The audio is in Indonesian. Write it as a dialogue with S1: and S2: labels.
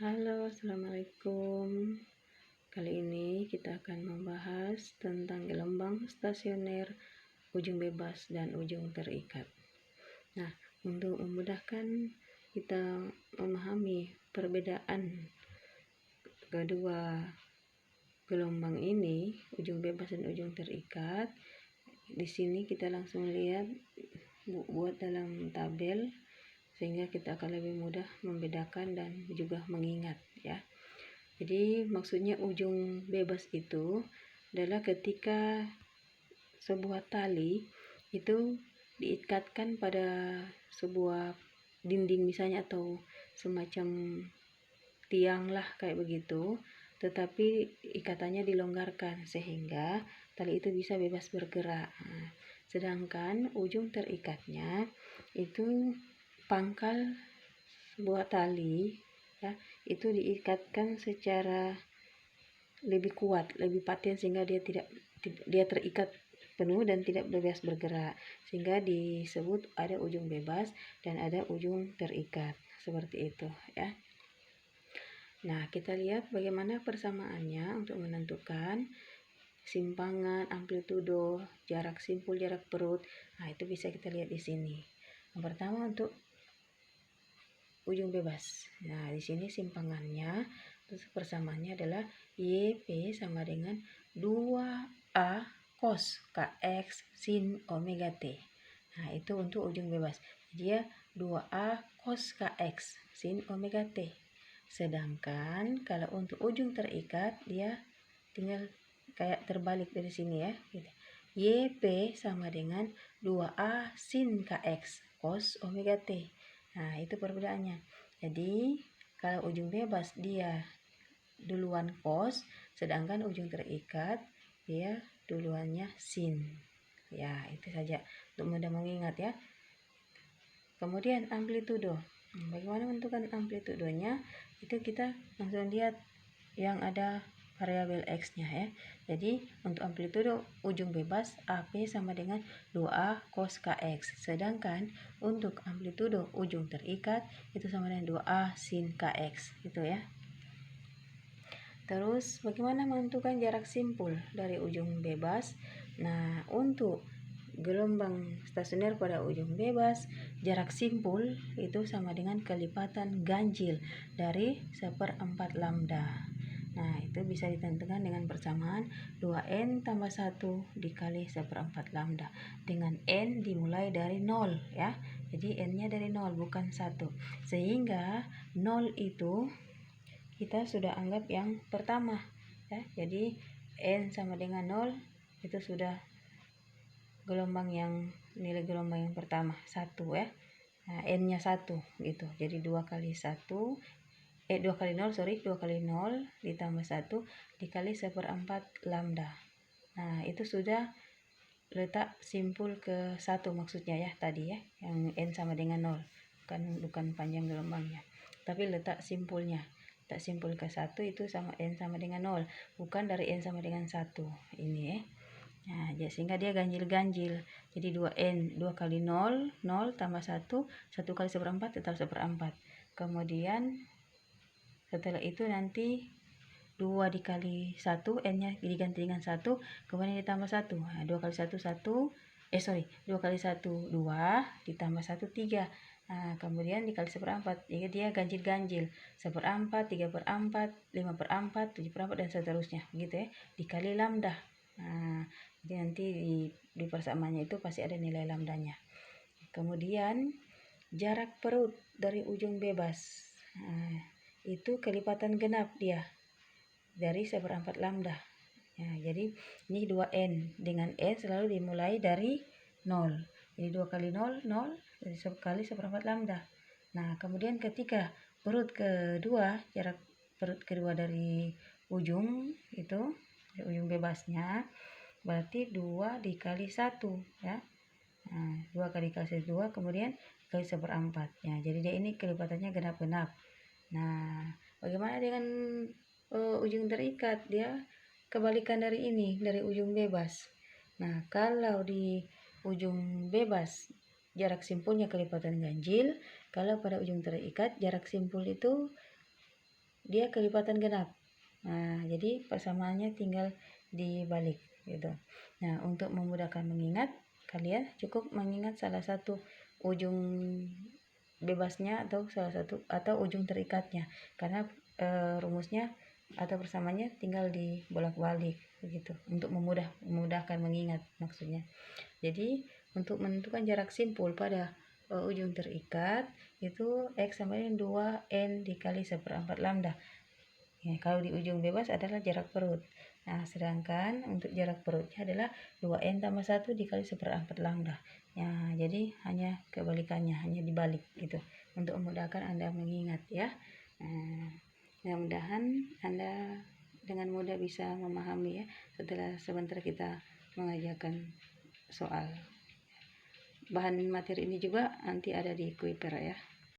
S1: Halo, assalamualaikum. Kali ini kita akan membahas tentang gelombang stasioner, ujung bebas, dan ujung terikat. Nah, untuk memudahkan kita memahami perbedaan kedua gelombang ini, ujung bebas dan ujung terikat, di sini kita langsung lihat buat dalam tabel sehingga kita akan lebih mudah membedakan dan juga mengingat ya. Jadi maksudnya ujung bebas itu adalah ketika sebuah tali itu diikatkan pada sebuah dinding misalnya atau semacam tiang lah kayak begitu, tetapi ikatannya dilonggarkan sehingga tali itu bisa bebas bergerak. Sedangkan ujung terikatnya itu pangkal sebuah tali ya, itu diikatkan secara lebih kuat, lebih paten sehingga dia terikat penuh dan tidak bebas bergerak, sehingga disebut ada ujung bebas dan ada ujung terikat seperti itu ya. Nah, kita lihat bagaimana persamaannya untuk menentukan simpangan, amplitudo, jarak simpul, jarak perut. Nah, itu bisa kita lihat di sini. Yang pertama untuk ujung bebas. Nah, di sini simpangannya, terus persamaannya adalah YP sama dengan 2A cos KX sin omega T. Nah, itu untuk ujung bebas. Dia 2A cos KX sin omega T. Sedangkan kalau untuk ujung terikat, dia tinggal kayak terbalik dari sini ya. YP sama dengan 2A sin KX cos omega T. Nah, itu perbedaannya. Jadi, kalau ujung bebas dia duluan cos, sedangkan ujung terikat dia duluannya sin. Ya, itu saja untuk mudah mengingat ya. Kemudian amplitudo. Bagaimana menentukan amplitudonya? Itu kita langsung lihat yang ada variabel X-nya ya. Jadi untuk amplitudo ujung bebas AP sama dengan 2A cos KX. Sedangkan untuk amplitudo ujung terikat itu sama dengan 2A sin KX gitu ya. Terus bagaimana menentukan jarak simpul dari ujung bebas? Nah, untuk gelombang stasioner pada ujung bebas, jarak simpul itu sama dengan kelipatan ganjil dari 1/4 lambda. Nah, itu bisa ditentukan dengan persamaan 2N tambah 1 dikali 1/4 lambda. Dengan N dimulai dari 0 ya. Jadi N-nya dari 0 bukan 1. Sehingga 0 itu kita sudah anggap yang pertama ya. Jadi N sama dengan 0 itu sudah nilai gelombang yang pertama 1 ya. Nah, N-nya 1 gitu. Jadi 2 kali 1 2 kali 0 ditambah 1 dikali 1/4 lambda. Nah, itu sudah letak simpul ke 1 maksudnya ya tadi ya, yang N sama dengan 0. Bukan panjang gelombangnya. Tapi letak simpulnya. Letak simpul ke 1 itu sama N sama dengan 0. Bukan dari N sama dengan 1. Ini ya. Nah, sehingga dia ganjil-ganjil. Jadi 2N, 2 kali 0, 0 tambah 1, 1 kali 1/4 tetap 1/4. Kemudian setelah itu nanti 2 dikali 1, N-nya diganti dengan 1, kemudian ditambah 1. Nah, 2 kali 1, 2 kali 1, 2, ditambah 1, 3. Nah, kemudian dikali 1/4, jadi dia ganjil-ganjil. 1/4, 3/4, 5/4, 7/4, dan seterusnya. Gitu ya, dikali lambda. Nah, jadi nanti di persamaannya itu pasti ada nilai lambdanya. Kemudian jarak perut dari ujung bebas. Nah, itu kelipatan genap dia dari 1/4 lambda. Ya, jadi ini 2N. Dengan N selalu dimulai dari 0. Jadi 2 kali 0, 0. Jadi 1 kali 1/4 lambda. Nah, kemudian ketika perut kedua, jarak perut kedua dari ujung itu, dari ujung bebasnya, berarti 2 dikali 1 ya. Nah, 2 kali 2, kemudian kali 1/4. Ya, jadi dia ini kelipatannya genap-genap. Nah, bagaimana dengan ujung terikat? Dia kebalikan dari ini, dari ujung bebas. Nah, kalau di ujung bebas jarak simpulnya kelipatan ganjil, kalau pada ujung terikat jarak simpul itu dia kelipatan genap. Nah, jadi persamaannya tinggal dibalik gitu. Nah, untuk memudahkan mengingat, kalian cukup mengingat salah satu ujung bebasnya atau ujung terikatnya, karena rumusnya atau persamaannya tinggal dibolak-balik begitu untuk memudahkan mengingat maksudnya. Jadi untuk menentukan jarak simpul pada ujung terikat itu X sama dengan 2N dikali 1/4 lambda. Ya, kalau di ujung bebas adalah jarak perut. Nah, sedangkan untuk jarak perutnya adalah 2N tambah 1 dikali 1/4 lambda. Ya, jadi hanya kebalikannya, hanya dibalik gitu. Untuk memudahkan Anda mengingat ya. Mudah-mudahan Anda dengan mudah bisa memahami ya setelah sebentar kita mengajarkan soal. Bahan materi ini juga nanti ada di Kuiper ya.